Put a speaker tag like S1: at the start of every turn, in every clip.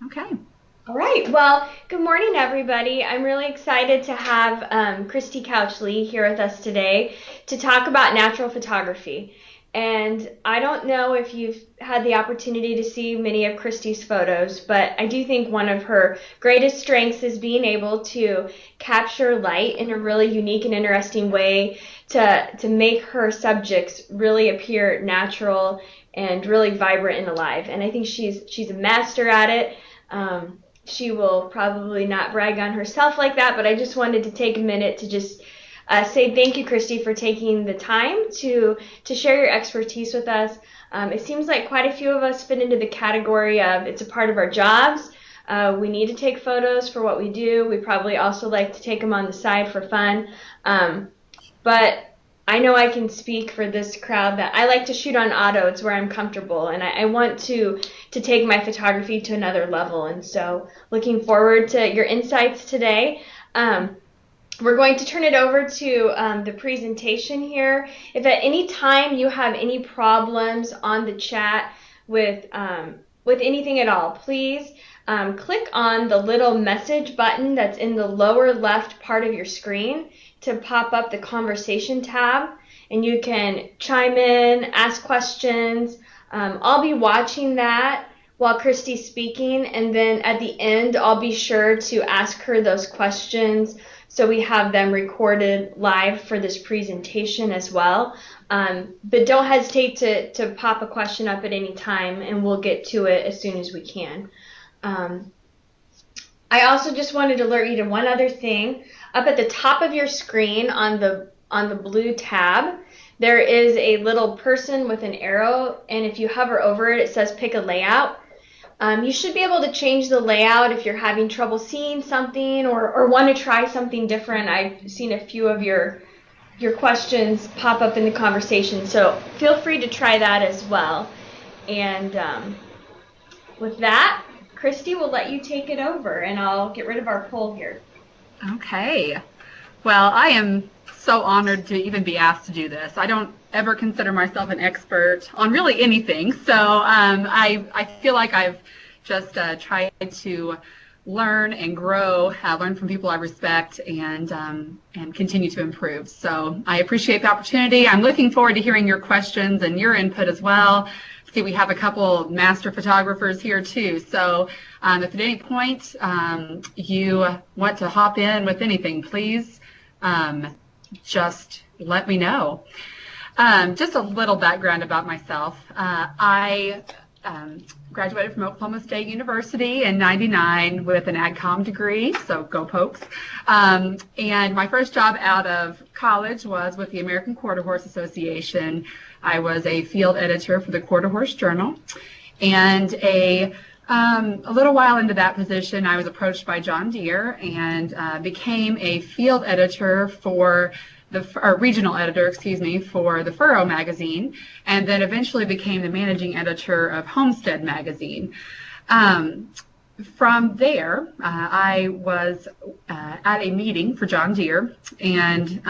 S1: Okay.
S2: All right. Well, good morning, everybody. I'm really excited to have Christy Couch Lee here with us today to talk about natural photography. And I don't know if you've had the opportunity to see many of Christy's photos, but I do think one of her greatest strengths is being able to capture light in a really unique and interesting way to make her subjects really appear natural and really vibrant and alive. And I think she's a master at it. She will probably not brag on herself like that, but I just wanted to take a minute to just say thank you, Christy, for taking the time to share your expertise with us. It seems like quite a few of us fit into the category of it's a part of our jobs. We need to take photos for what we do. We probably also like to take them on the side for fun. But I know I can speak for this crowd that I like to shoot on auto. It's where I'm comfortable, and I want to take my photography to another level. And so looking forward to your insights today. We're going to turn it over to the presentation here. If at any time you have any problems on the chat with anything at all, please click on the little message button that's in the lower left part of your screen to pop up the conversation tab, and you can chime in, ask questions. I'll be watching that while Christy's speaking, and then at the end I'll be sure to ask her those questions so we have them recorded live for this presentation as well. But don't hesitate to pop a question up at any time, and we'll get to it as soon as we can. I also just wanted to alert you to one other thing. Up at the top of your screen on the blue tab, there is a little person with an arrow, and if you hover over it, it says pick a layout. You should be able to change the layout if you're having trouble seeing something or want to try something different. I've seen a few of your questions pop up in the conversation, so feel free to try that as well. And with that, Christy will let you take it over, and I'll get rid of our poll here.
S1: Okay. Well, I am so honored to even be asked to do this. I don't ever consider myself an expert on really anything, so I feel like I've just tried to learn and grow, learn from people I respect, and continue to improve. So I appreciate the opportunity. I'm looking forward to hearing your questions and your input as well. See, we have a couple master photographers here too, so if at any point you want to hop in with anything, please just let me know. Just a little background about myself. I graduated from Oklahoma State University in '99 with an AgCom degree, so go Pokes. And my first job out of college was with the American Quarter Horse Association. I was a field editor for the Quarter Horse Journal, and a little while into that position, I was approached by John Deere and became a field editor for or regional editor, excuse me, for the Furrow magazine, and then eventually became the managing editor of Homestead magazine. From there, I was at a meeting for John Deere and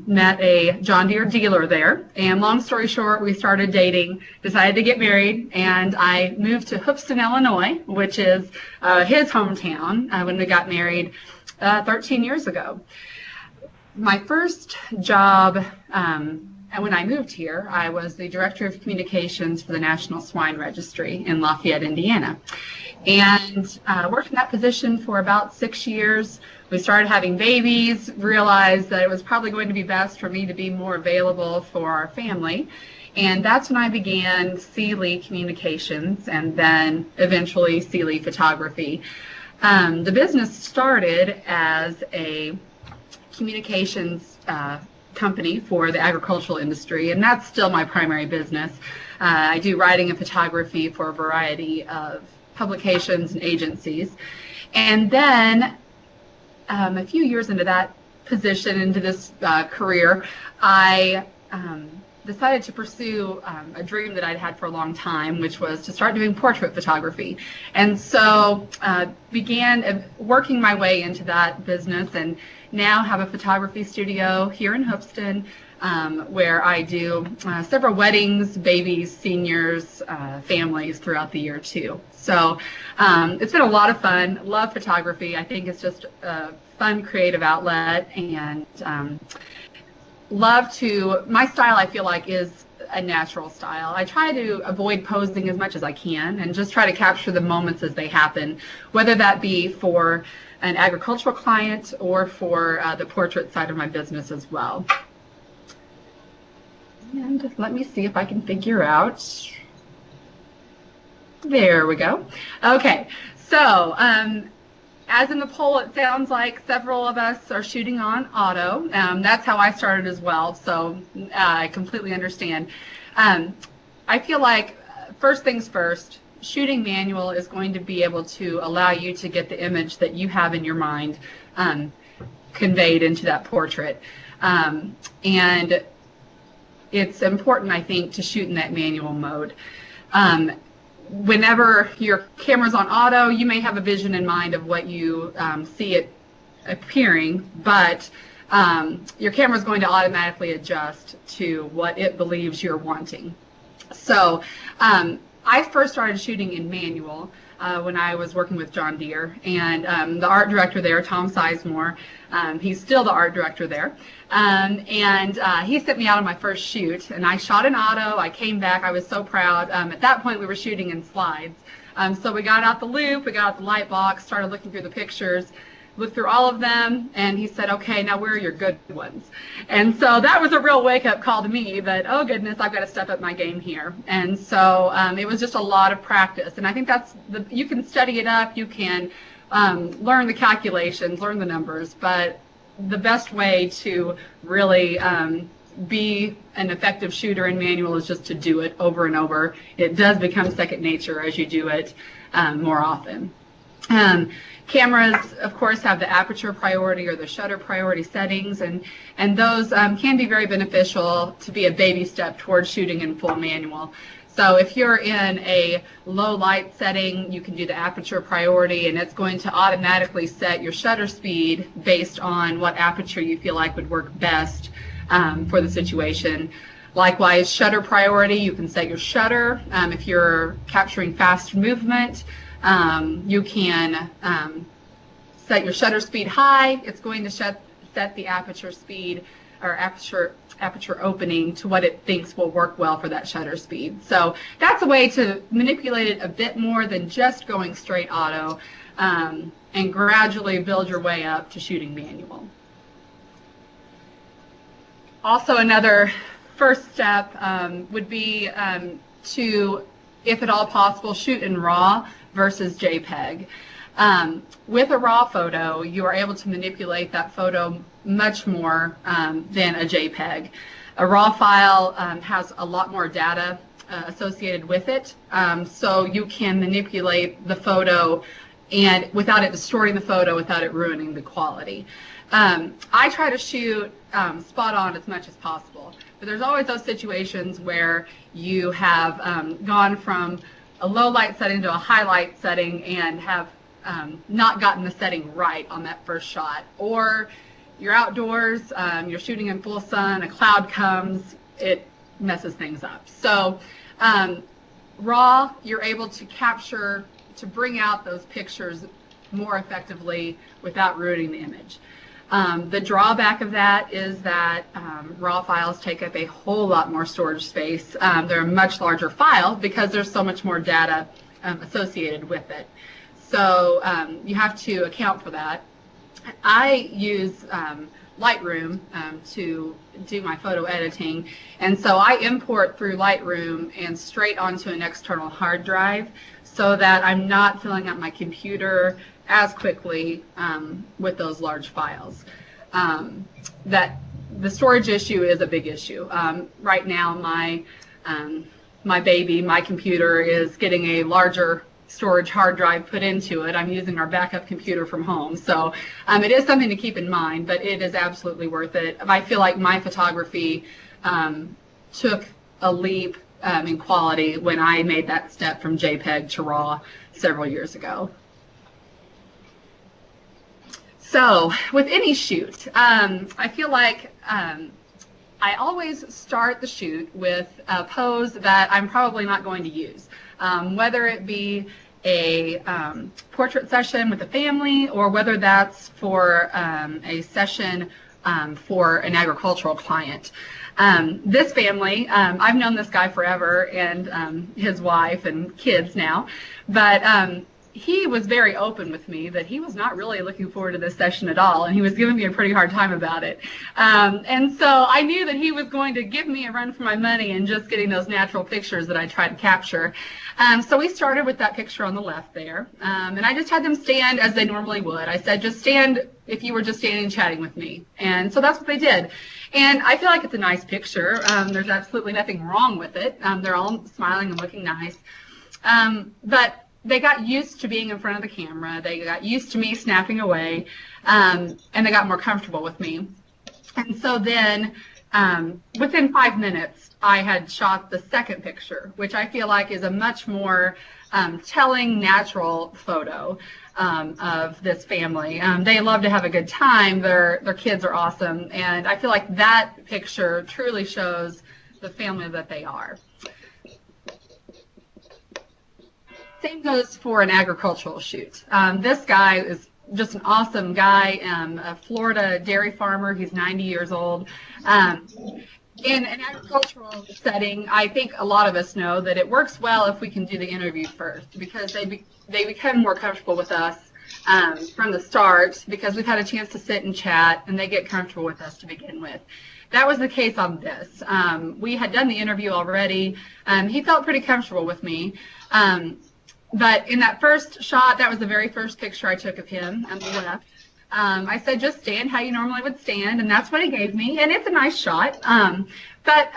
S1: met a John Deere dealer there. And long story short, we started dating, decided to get married, and I moved to Hoopeston, Illinois, which is his hometown, when we got married 13 years ago. My first job, when I moved here, I was the Director of Communications for the National Swine Registry in Lafayette, Indiana. And worked in that position for about 6 years. We started having babies, realized that it was probably going to be best for me to be more available for our family. And that's when I began Cee Lee Communications and then eventually Cee Lee Photography. The business started as a communications company for the agricultural industry, and that's still my primary business. I do writing and photography for a variety of publications and agencies. And then a few years into that position, into this career, I decided to pursue a dream that I'd had for a long time, which was to start doing portrait photography. And so began working my way into that business, and now have a photography studio here in Hoopeston, where I do several weddings, babies, seniors, families throughout the year too. So it's been a lot of fun. Love photography. I think it's just a fun creative outlet, and my style I feel like is a natural style. I try to avoid posing as much as I can and just try to capture the moments as they happen, whether that be for an agricultural client or for the portrait side of my business as well. And just let me see if I can figure out. There we go. Okay, so as in the poll, it sounds like several of us are shooting on auto. That's how I started as well, so I completely understand. I feel like first things first, shooting manual is going to be able to allow you to get the image that you have in your mind conveyed into that portrait. And it's important, I think, to shoot in that manual mode. Whenever your camera's on auto, you may have a vision in mind of what you see it appearing, but your camera is going to automatically adjust to what it believes you're wanting. So I first started shooting in manual when I was working with John Deere, and the art director there, Tom Sizemore, he's still the art director there, and he sent me out on my first shoot, and I shot in auto. I came back. I was so proud. At that point, we were shooting in slides. So we got out the loop, we got out the light box, started looking through the pictures, looked through all of them, and he said, okay, now where are your good ones? And so that was a real wake-up call to me that, oh goodness, I've got to step up my game here. And so it was just a lot of practice, and I think you can study it up, you can learn the calculations, learn the numbers, but the best way to really be an effective shooter in manual is just to do it over and over. It does become second nature as you do it more often. Cameras, of course, have the aperture priority or the shutter priority settings, and those can be very beneficial to be a baby step towards shooting in full manual. So if you're in a low light setting, you can do the aperture priority, and it's going to automatically set your shutter speed based on what aperture you feel like would work best for the situation. Likewise, shutter priority, you can set your shutter. If you're capturing fast movement, you can set your shutter speed high. It's going to set the aperture speed or aperture opening to what it thinks will work well for that shutter speed. So that's a way to manipulate it a bit more than just going straight auto, and gradually build your way up to shooting manual. Also, another first step would be to, if at all possible, shoot in RAW versus JPEG. With a RAW photo, you are able to manipulate that photo much more than a JPEG. A RAW file has a lot more data associated with it, so you can manipulate the photo and without it distorting the photo, without it ruining the quality. I try to shoot spot on as much as possible, but there's always those situations where you have gone from a low light setting to a high light setting and have not gotten the setting right on that first shot, or you're outdoors, you're shooting in full sun, a cloud comes, it messes things up. So RAW, you're able to capture, to bring out those pictures more effectively without ruining the image. The drawback of that is that RAW files take up a whole lot more storage space. They're a much larger file because there's so much more data associated with it. So you have to account for that. I use Lightroom to do my photo editing, and so I import through Lightroom and straight onto an external hard drive so that I'm not filling up my computer as quickly with those large files. That the storage issue is a big issue. Right now my computer is getting a larger storage hard drive put into it. I'm using our backup computer from home, so it is something to keep in mind, but it is absolutely worth it. I feel like my photography took a leap in quality when I made that step from JPEG to RAW several years ago. So with any shoot, I feel like I always start the shoot with a pose that I'm probably not going to use, whether it be a portrait session with a family or whether that's for a session for an agricultural client. This family, I've known this guy forever, and his wife and kids now, but he was very open with me that he was not really looking forward to this session at all, and he was giving me a pretty hard time about it. And so I knew that he was going to give me a run for my money in just getting those natural pictures that I tried to capture. So we started with that picture on the left there, and I just had them stand as they normally would. I said, just stand if you were just standing and chatting with me. And so that's what they did. And I feel like it's a nice picture. There's absolutely nothing wrong with it. They're all smiling and looking nice. But they got used to being in front of the camera. They got used to me snapping away, and they got more comfortable with me. And so then within 5 minutes, I had shot the second picture, which I feel like is a much more telling, natural photo of this family. They love to have a good time. Their kids are awesome, and I feel like that picture truly shows the family that they are. Same goes for an agricultural shoot. This guy is just an awesome guy, a Florida dairy farmer. He's 90 years old. In an agricultural setting, I think a lot of us know that it works well if we can do the interview first, because they become more comfortable with us from the start, because we've had a chance to sit and chat, and they get comfortable with us to begin with. That was the case on this. We had done the interview already. He felt pretty comfortable with me. But in that first shot, that was the very first picture I took of him on the left. I said, just stand how you normally would stand, and that's what he gave me, and it's a nice shot. But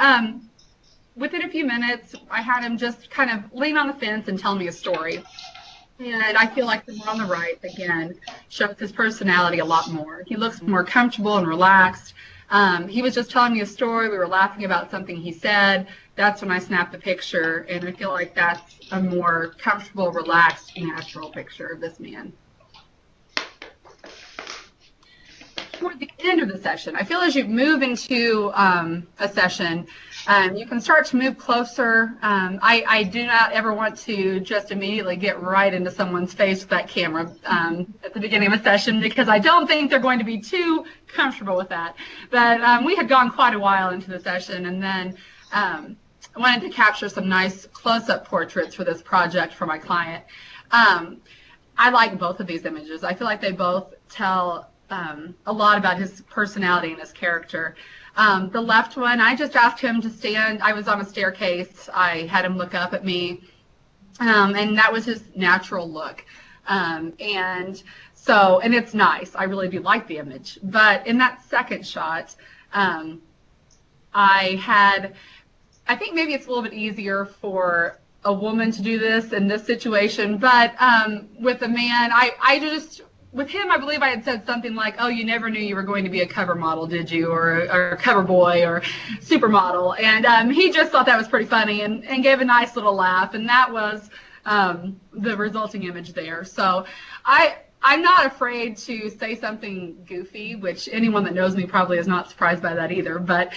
S1: within a few minutes, I had him just kind of lean on the fence and tell me a story. And I feel like the one on the right, again, shows his personality a lot more. He looks more comfortable and relaxed. He was just telling me a story. We were laughing about something he said. That's when I snapped the picture, and I feel like that's a more comfortable, relaxed, natural picture of this man. Toward the end of the session, I feel as you move into a session, you can start to move closer. I do not ever want to just immediately get right into someone's face with that camera at the beginning of a session, because I don't think they're going to be too comfortable with that. But we had gone quite a while into the session, and then I wanted to capture some nice close-up portraits for this project for my client. I like both of these images. I feel like they both tell a lot about his personality and his character. The left one, I just asked him to stand. I was on a staircase. I had him look up at me, and that was his natural look. And it's nice. I really do like the image. But in that second shot, I think maybe it's a little bit easier for a woman to do this in this situation, but with a man, with him, I believe I had said something like, oh, you never knew you were going to be a cover model, did you? Or a cover boy or supermodel. And he just thought that was pretty funny and gave a nice little laugh. And that was the resulting image there. So I'm not afraid to say something goofy, which anyone that knows me probably is not surprised by that either. But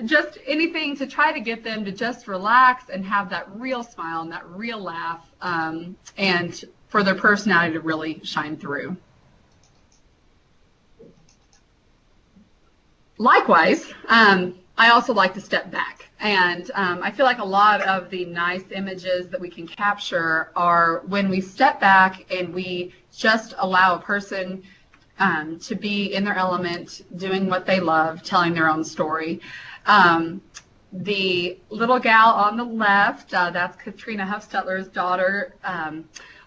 S1: just anything to try to get them to just relax and have that real smile and that real laugh, and for their personality to really shine through. Likewise, I also like to step back. And I feel like a lot of the nice images that we can capture are when we step back and we just allow a person to be in their element, doing what they love, telling their own story. The little gal on the left, that's Katrina Huffstetler's daughter,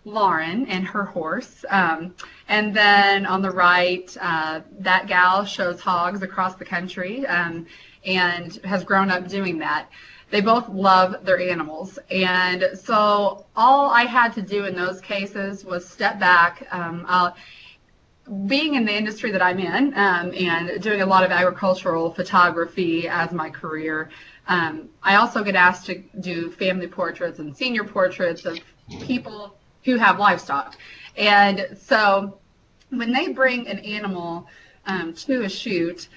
S1: Lauren, and her horse. And then on the right, that gal shows hogs across the country and has grown up doing that. They both love their animals. And so all I had to do in those cases was step back. Being in the industry that I'm in and doing a lot of agricultural photography as my career, I also get asked to do family portraits and senior portraits of people who have livestock. And so when they bring an animal to a shoot,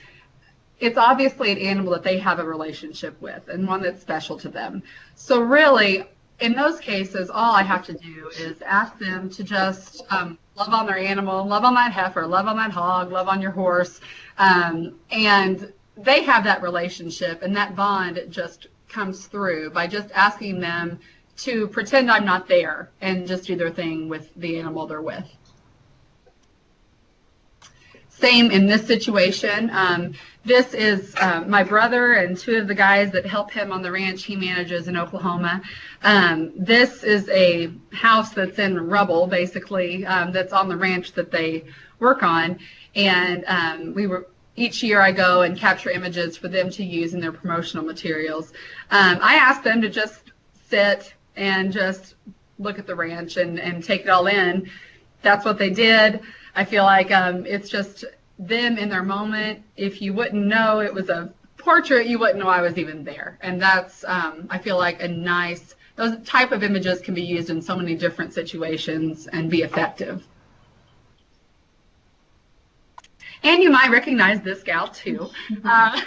S1: it's obviously an animal that they have a relationship with and one that's special to them. So really, in those cases, all I have to do is ask them to just love on their animal, love on that heifer, love on that hog, love on your horse. And they have that relationship, and that bond just comes through by just asking them to pretend I'm not there and just do their thing with the animal they're with. Same in this situation. This is my brother and two of the guys that help him on the ranch he manages in Oklahoma. This is a house that's in rubble, basically, that's on the ranch that they work on. And each year I go and capture images for them to use in their promotional materials. I ask them to just sit and just look at the ranch and take it all in. That's what they did. I feel like it's just them in their moment. If you wouldn't know it was a portrait, you wouldn't know I was even there. And that's, I feel like, those type of images can be used in so many different situations and be effective. And you might recognize this gal too. But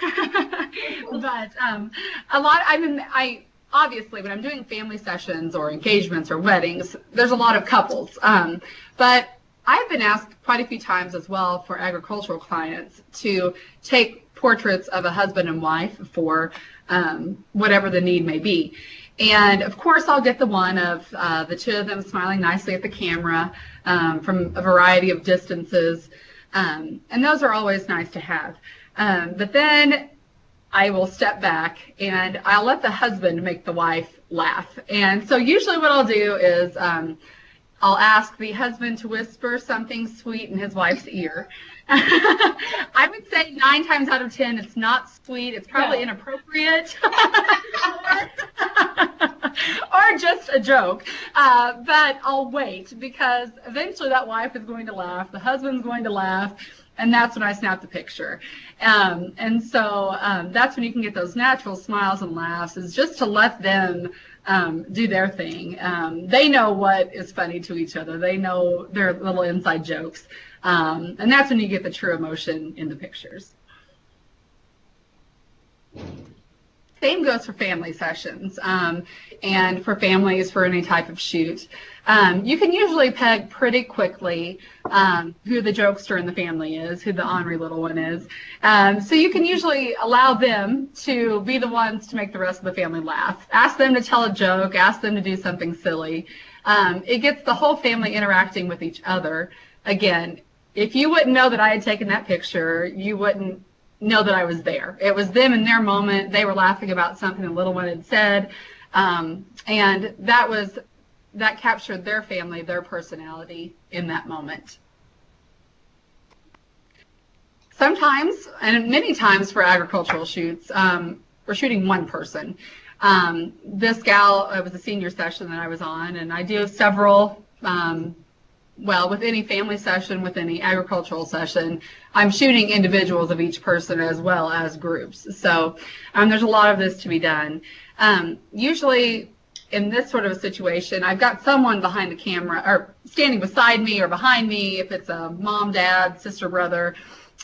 S1: obviously, when I'm doing family sessions or engagements or weddings, there's a lot of couples. But I've been asked quite a few times as well for agricultural clients to take portraits of a husband and wife for whatever the need may be. And of course, I'll get the one of the two of them smiling nicely at the camera from a variety of distances. And those are always nice to have. But then I will step back and I'll let the husband make the wife laugh. And so usually what I'll do is I'll ask the husband to whisper something sweet in his wife's ear. I would say 9 times out of 10 it's not sweet. It's probably inappropriate or just a joke. But I'll wait because eventually that wife is going to laugh. The husband's going to laugh. And that's when I snap the picture. And so that's when you can get those natural smiles and laughs, is just to let them do their thing. They know what is funny to each other. They know their little inside jokes. And that's when you get the true emotion in the pictures. Same goes for family sessions and for families for any type of shoot. You can usually peg pretty quickly who the jokester in the family is, who the ornery little one is. So you can usually allow them to be the ones to make the rest of the family laugh. Ask them to tell a joke, ask them to do something silly. It gets the whole family interacting with each other. Again, if you wouldn't know that I had taken that picture, you wouldn't know that I was there. It was them in their moment. They were laughing about something the little one had said. And that captured their family, their personality in that moment. Sometimes, and many times for agricultural shoots, we're shooting one person. This gal, it was a senior session that I was on, and I do several, with any family session, with any agricultural session, I'm shooting individuals of each person as well as groups. So there's a lot of this to be done. Usually in this sort of a situation, I've got someone behind the camera or standing beside me or behind me, if it's a mom, dad, sister, brother,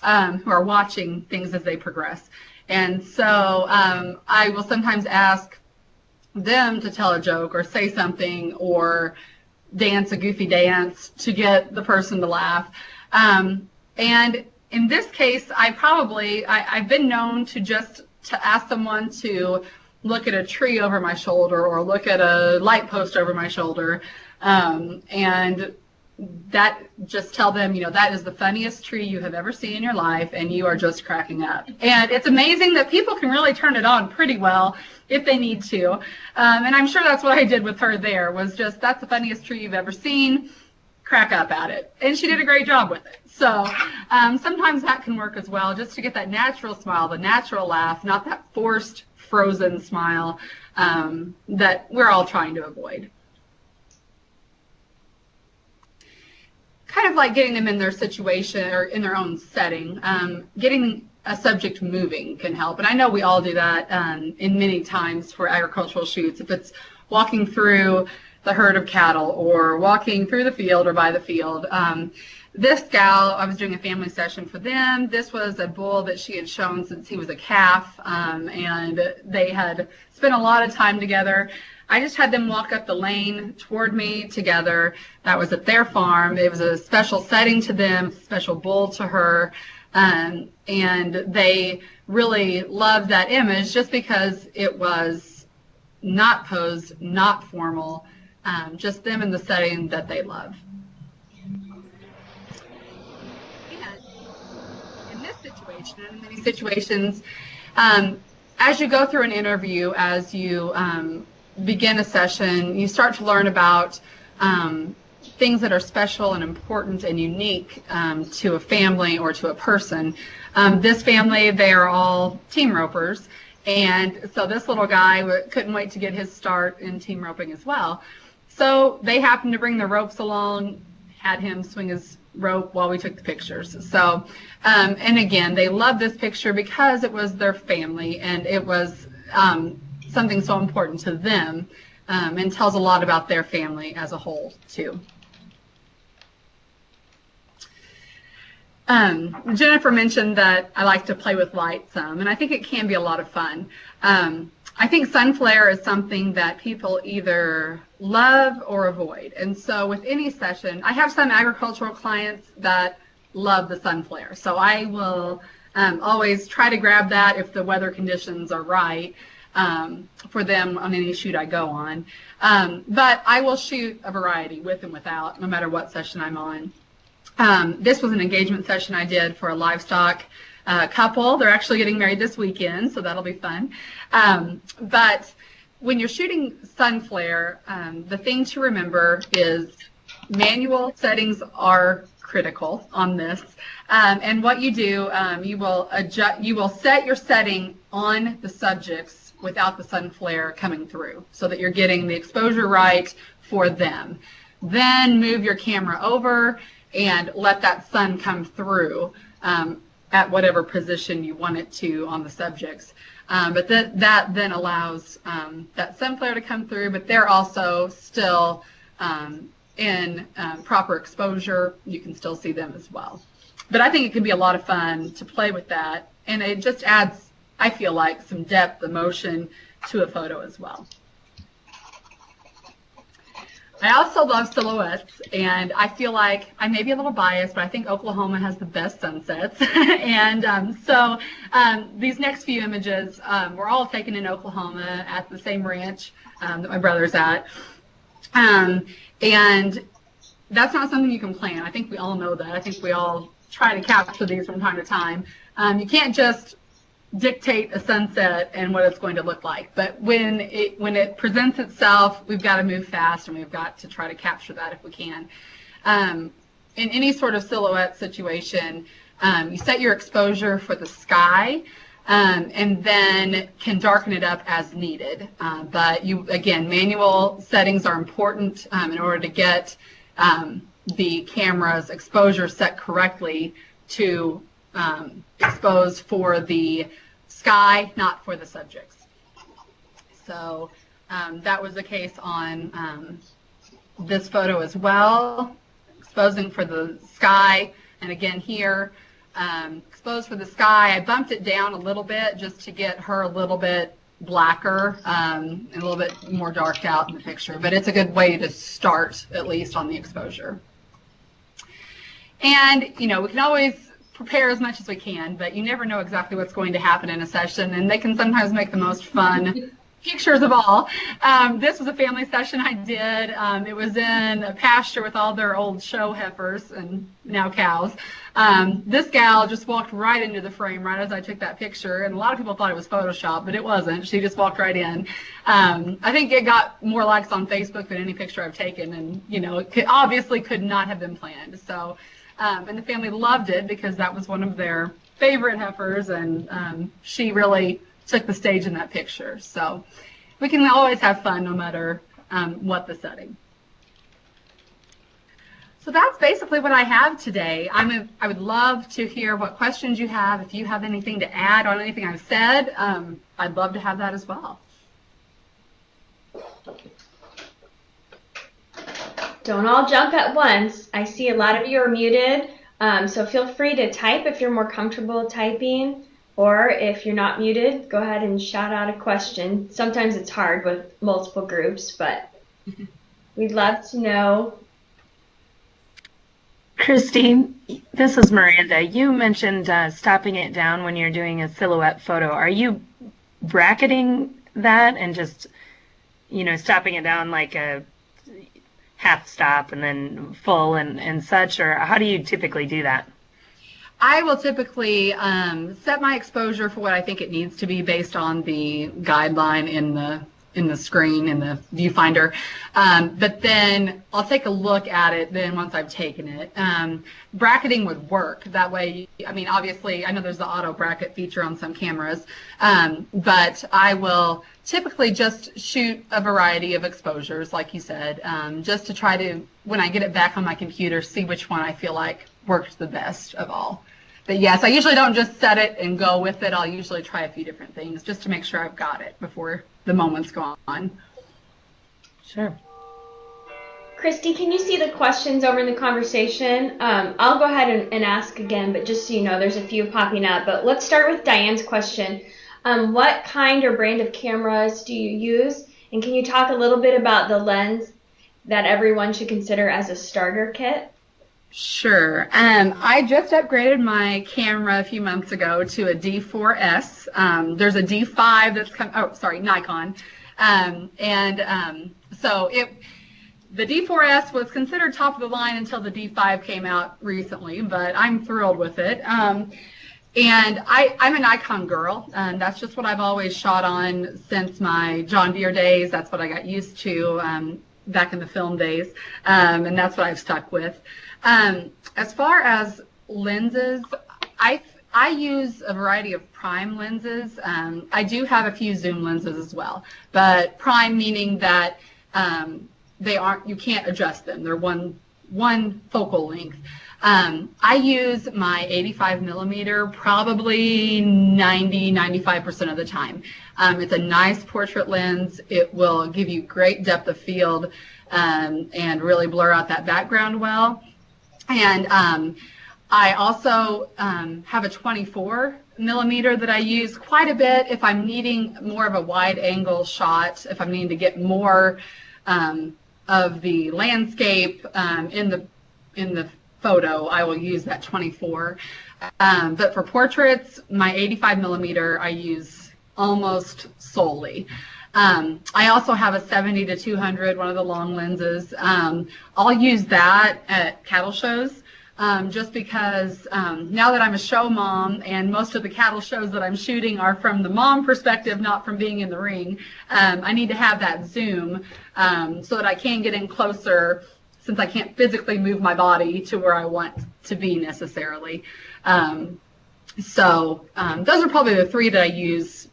S1: who are watching things as they progress. And so I will sometimes ask them to tell a joke or say something or dance a goofy dance to get the person to laugh. And in this case, I've been known to ask someone to look at a tree over my shoulder or look at a light post over my shoulder, and that just tell them, that is the funniest tree you have ever seen in your life, and you are just cracking up. And it's amazing that people can really turn it on pretty well if they need to. And I'm sure that's what I did with her there, was just, that's the funniest tree you've ever seen, crack up at it. And she did a great job with it. So sometimes that can work as well, just to get that natural smile, the natural laugh, not that forced, frozen smile that we're all trying to avoid. Kind of like getting them in their situation or in their own setting. Getting a subject moving can help. And I know we all do that in many times for agricultural shoots. If it's walking through the herd of cattle or walking through the field or by the field. This gal, I was doing a family session for them. This was a bull that she had shown since he was a calf, and they had spent a lot of time together. I just had them walk up the lane toward me together. That was at their farm. It was a special setting to them, special bull to her, and they really loved that image just because it was not posed, not formal, just them in the setting that they love. In this situation, and in many situations, as you go through an interview, as you begin a session, you start to learn about things that are special and important and unique to a family or to a person. This family, they are all team ropers, and so this little guy couldn't wait to get his start in team roping as well. So they happened to bring the ropes along, had him swing his rope while we took the pictures. So, and again, they loved this picture because it was their family, and it was something so important to them, and tells a lot about their family as a whole too. Jennifer mentioned that I like to play with light some, and I think it can be a lot of fun. I think sun flare is something that people either love or avoid, and so with any session, I have some agricultural clients that love the sun flare, so I will always try to grab that if the weather conditions are right for them on any shoot I go on. But I will shoot a variety with and without, no matter what session I'm on. This was an engagement session I did for a livestock couple. They're actually getting married this weekend, so that'll be fun. But when you're shooting sun flare, the thing to remember is manual settings are critical on this. And what you do, you will set your setting on the subjects without the sun flare coming through, so that you're getting the exposure right for them. Then move your camera over and let that sun come through at whatever position you want it to on the subjects. But that then allows that sun flare to come through, but they're also still in proper exposure. You can still see them as well. But I think it can be a lot of fun to play with that, and it just adds, I feel like, some depth, emotion to a photo as well. I also love silhouettes, and I feel like I may be a little biased, but I think Oklahoma has the best sunsets. And so these next few images were all taken in Oklahoma at the same ranch that my brother's at. And that's not something you can plan. I think we all know that. I think we all try to capture these from time to time. You can't just dictate a sunset and what it's going to look like, but when it presents itself, we've got to move fast, and we've got to try to capture that if we can. In any sort of silhouette situation, you set your exposure for the sky, and then can darken it up as needed. But again, manual settings are important in order to get the camera's exposure set correctly to expose for the sky, not for the subjects. So that was the case on this photo as well, exposing for the sky. And again here, exposed for the sky. I bumped it down a little bit just to get her a little bit blacker and a little bit more darked out in the picture. But it's a good way to start, at least on the exposure. And, you know, we can always prepare as much as we can, but you never know exactly what's going to happen in a session, and they can sometimes make the most fun pictures of all. This was a family session I did. It was in a pasture with all their old show heifers and now cows. This gal just walked right into the frame right as I took that picture, and a lot of people thought it was Photoshop, but it wasn't. She just walked right in. I think it got more likes on Facebook than any picture I've taken, and you know, it obviously could not have been planned. So, and the family loved it because that was one of their favorite heifers, and she really took the stage in that picture. So we can always have fun no matter what the setting. So that's basically what I have today. I would love to hear what questions you have. If you have anything to add on anything I've said, I'd love to have that as well.
S2: Don't all jump at once. I see a lot of you are muted, so feel free to type if you're more comfortable typing, or if you're not muted, go ahead and shout out a question. Sometimes it's hard with multiple groups, but we'd love to know.
S3: Christy, this is Miranda. You mentioned stopping it down when you're doing a silhouette photo. Are you bracketing that and just, stopping it down like a half stop and then full and such, or how do you typically do that?
S1: I will typically set my exposure for what I think it needs to be based on the guideline in the screen, in the viewfinder. But then I'll take a look at it then once I've taken it. Bracketing would work. That way, obviously, I know there's the auto bracket feature on some cameras, but I will typically just shoot a variety of exposures, like you said, just to try to, when I get it back on my computer, see which one I feel like works the best of all. But yes, I usually don't just set it and go with it. I'll usually try a few different things just to make sure I've got it before the moment's gone.
S3: Sure.
S2: Christy, can you see the questions over in the conversation? I'll go ahead and ask again, but just so you know, there's a few popping up. But let's start with Diane's question. What kind or brand of cameras do you use? And can you talk a little bit about the lens that everyone should consider as a starter kit?
S1: Sure. I just upgraded my camera a few months ago to a D4S. There's a D5 that's Nikon. So the D4S was considered top of the line until the D5 came out recently, but I'm thrilled with it. And I'm a Nikon girl, and that's just what I've always shot on since my John Deere days. That's what I got used to back in the film days, and that's what I've stuck with. As far as lenses, I use a variety of prime lenses. I do have a few zoom lenses as well, but prime meaning that you can't adjust them. They're one focal length. I use my 85 millimeter probably 95% of the time. It's a nice portrait lens. It will give you great depth of field and really blur out that background well. And I also have a 24 millimeter that I use quite a bit if I'm needing more of a wide angle shot, if I'm needing to get more of the landscape in the photo, I will use that 24. But for portraits, my 85 millimeter I use almost solely. I also have a 70-200, one of the long lenses. I'll use that at cattle shows just because now that I'm a show mom and most of the cattle shows that I'm shooting are from the mom perspective, not from being in the ring, I need to have that zoom so that I can get in closer since I can't physically move my body to where I want to be necessarily. So those are probably the three that I use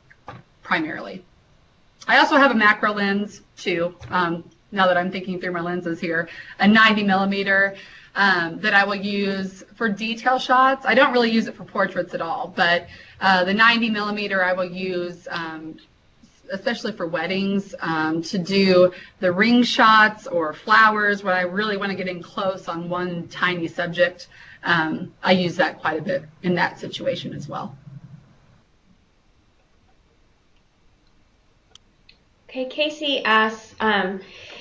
S1: primarily. I also have a macro lens too, now that I'm thinking through my lenses here, a 90 millimeter that I will use for detail shots. I don't really use it for portraits at all, but the 90 millimeter I will use especially for weddings to do the ring shots or flowers when I really want to get in close on one tiny subject. I use that quite a bit in that situation as well.
S2: Okay, Casey asks,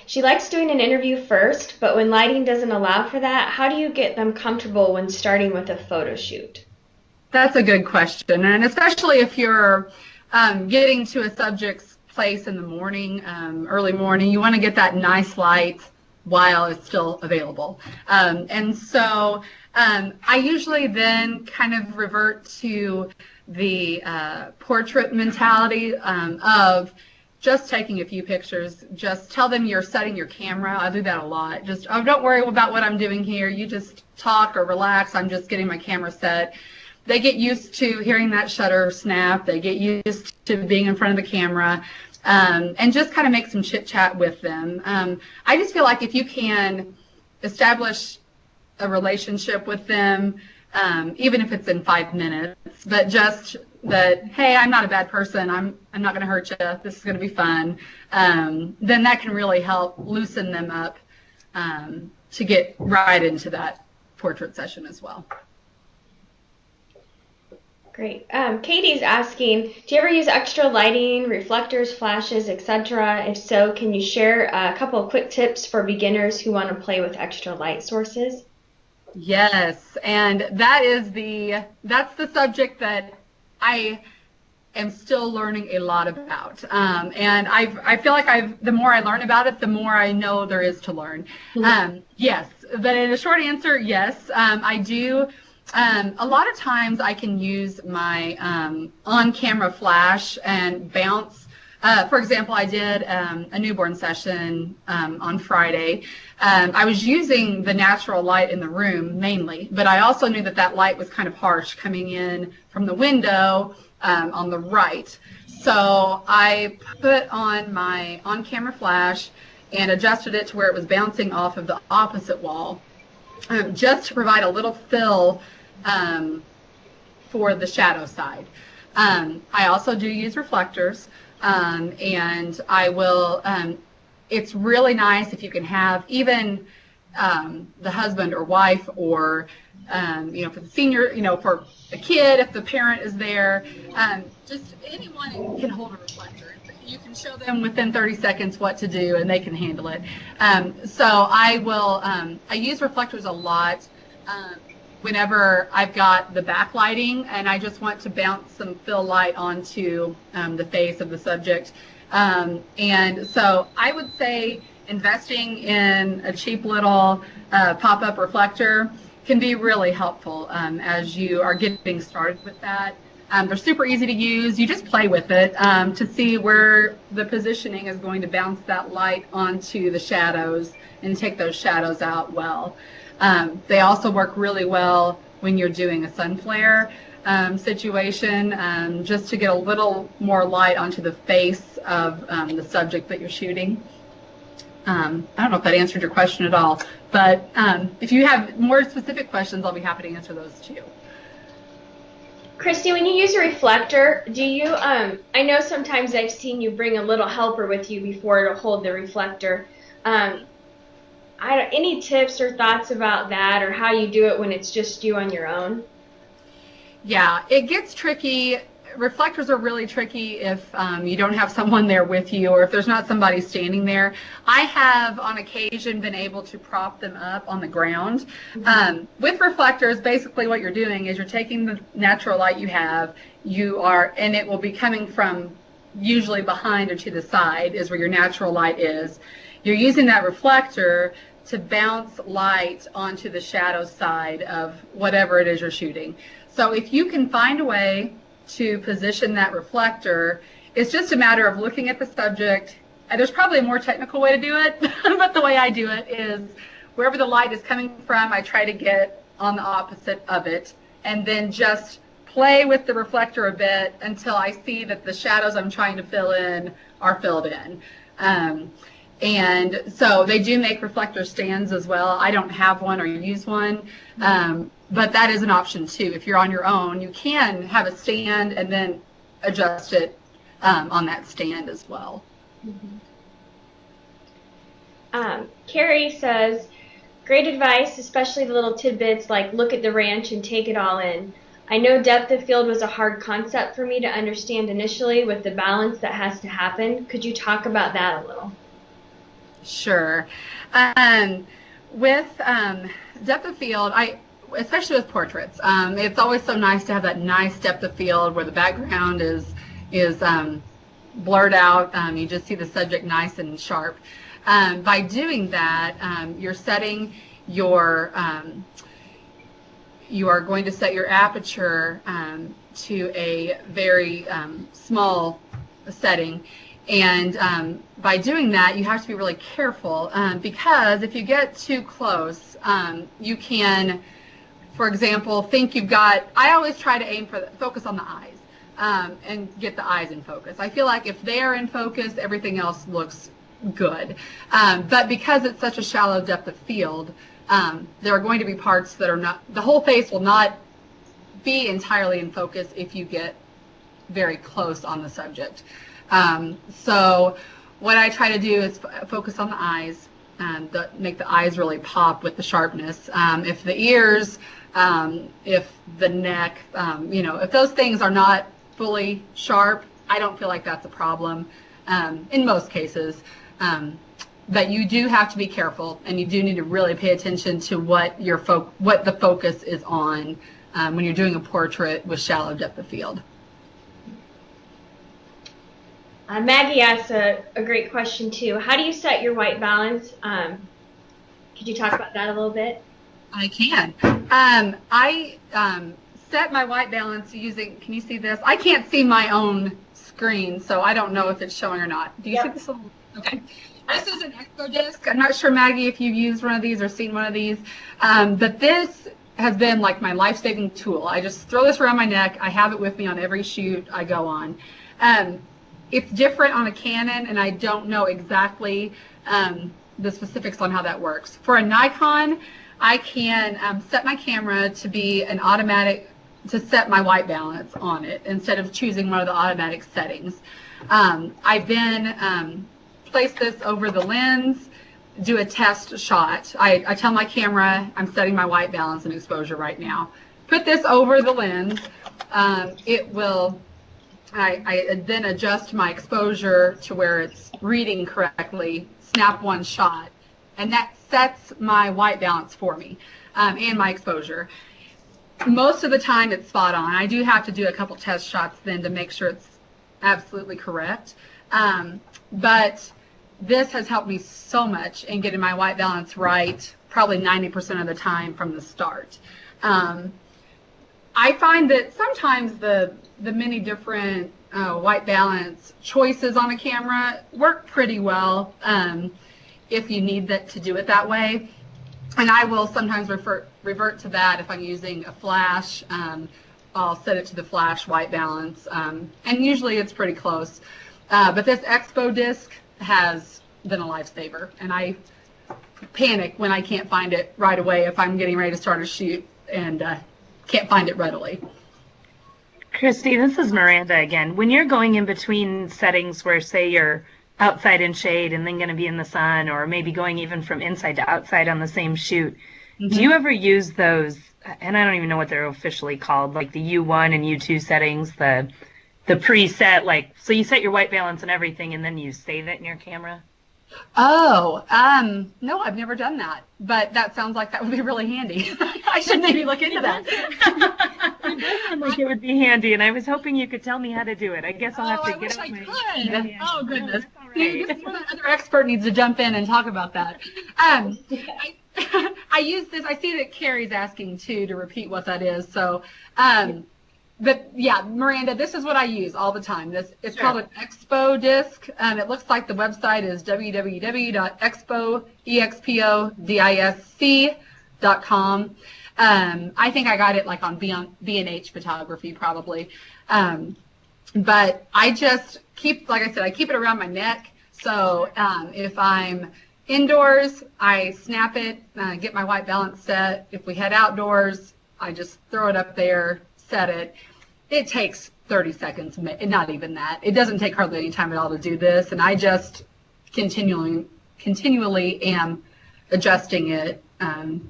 S2: she likes doing an interview first, but when lighting doesn't allow for that, how do you get them comfortable when starting with a photo shoot?
S1: That's a good question, and especially if you're getting to a subject's place in the morning, early morning, you want to get that nice light while it's still available. And so I usually then kind of revert to the portrait mentality of just taking a few pictures. Just tell them you're setting your camera. I do that a lot. Just, oh, don't worry about what I'm doing here. You just talk or relax. I'm just getting my camera set. They get used to hearing that shutter snap. They get used to being in front of the camera, and just kind of make some chit chat with them. I just feel like if you can establish a relationship with them, even if it's in 5 minutes, but just that, hey, I'm not a bad person, I'm not going to hurt you, this is going to be fun, then that can really help loosen them up to get right into that portrait session as well.
S2: Great. Katie's asking, do you ever use extra lighting, reflectors, flashes, etc.? If so, can you share a couple of quick tips for beginners who want to play with extra light sources?
S1: Yes, and that's the subject that I am still learning a lot about. And I feel like the more I learn about it, the more I know there is to learn. Yes, but in a short answer, yes, I do. A lot of times I can use my on-camera flash and bounce. For example, I did a newborn session on Friday. I was using the natural light in the room mainly, but I also knew that light was kind of harsh coming in from the window on the right. So I put on my on-camera flash and adjusted it to where it was bouncing off of the opposite wall, just to provide a little fill for the shadow side. I also do use reflectors, and I will, it's really nice if you can have even the husband or wife, or for the senior, for a kid, if the parent is there, just anyone can hold a reflector. You can show them within 30 seconds what to do, and they can handle it. So I use reflectors a lot whenever I've got the backlighting and I just want to bounce some fill light onto the face of the subject. And so I would say investing in a cheap little pop-up reflector can be really helpful as you are getting started with that. They're super easy to use. You just play with it to see where the positioning is going to bounce that light onto the shadows and take those shadows out well. They also work really well when you're doing a sun flare situation, just to get a little more light onto the face of the subject that you're shooting. I don't know if that answered your question at all, but if you have more specific questions, I'll be happy to answer those too.
S2: Christy, when you use a reflector, do you, I know sometimes I've seen you bring a little helper with you before to hold the reflector. Any tips or thoughts about that, or how you do it when it's just you on your own?
S1: Yeah, it gets tricky. Reflectors are really tricky if you don't have someone there with you, or if there's not somebody standing there. I have on occasion been able to prop them up on the ground. With reflectors, basically what you're doing is you're taking the natural light you have, and it will be coming from usually behind or to the side is where your natural light is. You're using that reflector to bounce light onto the shadow side of whatever it is you're shooting. So if you can find a way to position that reflector, it's just a matter of looking at the subject. And there's probably a more technical way to do it, but the way I do it is wherever the light is coming from, I try to get on the opposite of it, and then just play with the reflector a bit until I see that the shadows I'm trying to fill in are filled in. And so they do make reflector stands as well. I don't have one or use one, but that is an option too. If you're on your own, you can have a stand and then adjust it on that stand as well.
S2: Carrie says, great advice, especially the little tidbits like look at the ranch and take it all in. I know depth of field was a hard concept for me to understand initially with the balance that has to happen. Could you talk about that a little?
S1: Sure. With depth of field, especially with portraits, it's always so nice to have that nice depth of field where the background is blurred out. You just see the subject nice and sharp. By doing that, you're setting your you are going to set your aperture to a very small setting. And by doing that, you have to be really careful because if you get too close, you can, for example, think you've got, I always try to focus on the eyes and get the eyes in focus. I feel like if they're in focus, everything else looks good. But because it's such a shallow depth of field, there are going to be parts that are not, the whole face will not be entirely in focus if you get very close on the subject. So what I try to do is focus on the eyes, that make the eyes really pop with the sharpness. If the ears, if the neck, if those things are not fully sharp, I don't feel like that's a problem in most cases. But you do have to be careful, and you do need to really pay attention to what the focus is on when you're doing a portrait with shallow depth of field.
S2: Maggie asked a great question too. How do you set your white balance? Could you talk about that a little bit?
S1: I can. I set my white balance using, can you see this? I can't see my own screen, so I don't know if it's showing or not. Do you see this? Okay. This is an Expo disc. I'm not sure, Maggie, if you've used one of these or seen one of these, but this has been like my life-saving tool. I just throw this around my neck. I have it with me on every shoot I go on. It's different on a Canon, and I don't know exactly the specifics on how that works. For a Nikon, I can set my camera to be an automatic, to set my white balance on it instead of choosing one of the automatic settings. I then place this over the lens, do a test shot. I tell my camera I'm setting my white balance and exposure right now. Put this over the lens. I then adjust my exposure to where it's reading correctly, snap one shot, and that sets my white balance for me and my exposure. Most of the time it's spot on. I do have to do a couple test shots then to make sure it's absolutely correct. But this has helped me so much in getting my white balance right, probably 90% of the time from the start. I find that sometimes the many different white balance choices on a camera work pretty well if you need that to do it that way. And I will sometimes revert to that if I'm using a flash. I'll set it to the flash white balance, and usually it's pretty close. But this Expo disc has been a lifesaver, and I panic when I can't find it right away if I'm getting ready to start a shoot and can't find it readily.
S3: Christy, this is Miranda again. When you're going in between settings where, say, you're outside in shade and then going to be in the sun, or maybe going even from inside to outside on the same shoot, do you ever use those, and I don't even know what they're officially called, like the U1 and U2 settings, the preset, like, so you set your white balance and everything and then you save it in your camera?
S1: Oh, no, I've never done that, but that sounds like that would be really handy. I should maybe look into that.
S3: It does sound like it would be handy, and I was hoping you could tell me how to do it. I guess I'll have to get up my...
S1: Yeah. Oh, goodness. This is where the other expert needs to jump in and talk about that. I use this. I see that Carrie's asking, too, to repeat what that is. So, but yeah, Miranda, this is what I use all the time. It's called an Expo disc. It looks like the website is www.expodisc.com. I think I got it like on B&H Photography probably. But I just keep, like I said, I keep it around my neck. So if I'm indoors, I snap it, get my white balance set. If we head outdoors, I just throw it up there, set it. It takes 30 seconds, not even that. It doesn't take hardly any time at all to do this, and I just continually am adjusting it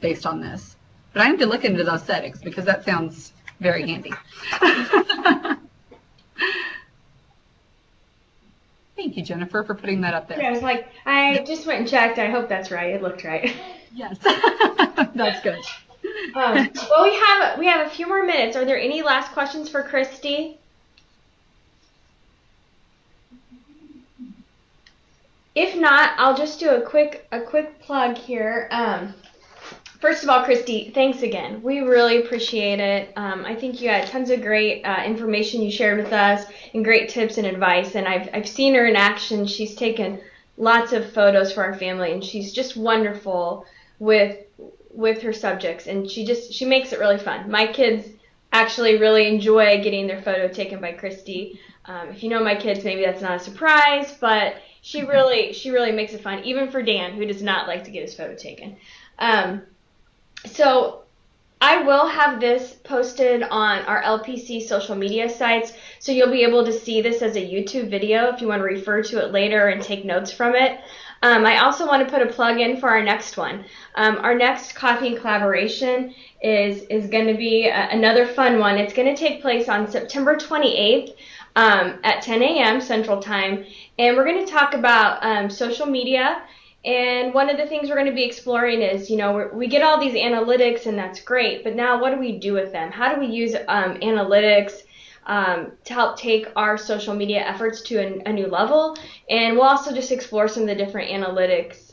S1: based on this. But I need to look into those settings because that sounds very handy. Thank you, Jennifer, for putting that up there.
S2: Yeah, I was like, I just went and checked. I hope that's right. It looked right.
S1: Yes, that's good.
S2: Well, we have a few more minutes. Are there any last questions for Christy? If not, I'll just do a quick plug here. First of all, Christy, thanks again. We really appreciate it. I think you had tons of great information you shared with us and great tips and advice. And I've seen her in action. She's taken lots of photos for our family, and she's just wonderful with her subjects, and she makes it really fun. My kids actually really enjoy getting their photo taken by Christy. If you know my kids, maybe that's not a surprise, but she really makes it fun, even for Dan, who does not like to get his photo taken. So I will have this posted on our LPC social media sites, so you'll be able to see this as a YouTube video if you want to refer to it later and take notes from it. I also want to put a plug in for our next one. Our next Coffee Collaboration is going to be another fun one. It's going to take place on September 28th at 10 a.m. Central Time, and we're going to talk about social media. And one of the things we're going to be exploring is, we get all these analytics, and that's great, but now what do we do with them? How do we use analytics to help take our social media efforts to a new level? And we'll also just explore some of the different analytics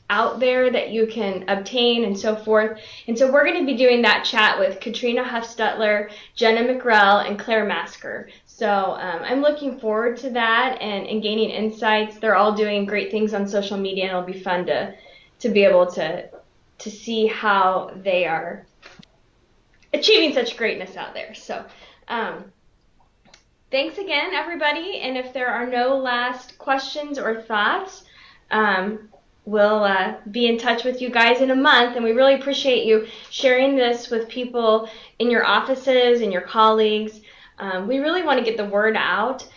S2: out there that you can obtain and so forth. And so we're going to be doing that chat with Katrina Huffstutler, Jenna McRell, and Claire Masker. So I'm looking forward to that and gaining insights. They're all doing great things on social media, and it'll be fun to be able to see how they are achieving such greatness out there. So thanks again, everybody. And if there are no last questions or thoughts, we'll be in touch with you guys in a month. And we really appreciate you sharing this with people in your offices and your colleagues. We really want to get the word out.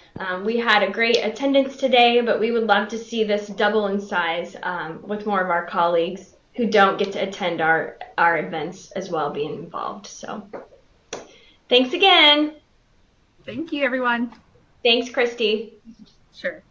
S2: We had a great attendance today, but we would love to see this double in size with more of our colleagues who don't get to attend our events as well being involved. So thanks again.
S1: Thank you, everyone.
S2: Thanks, Christy.
S1: Sure.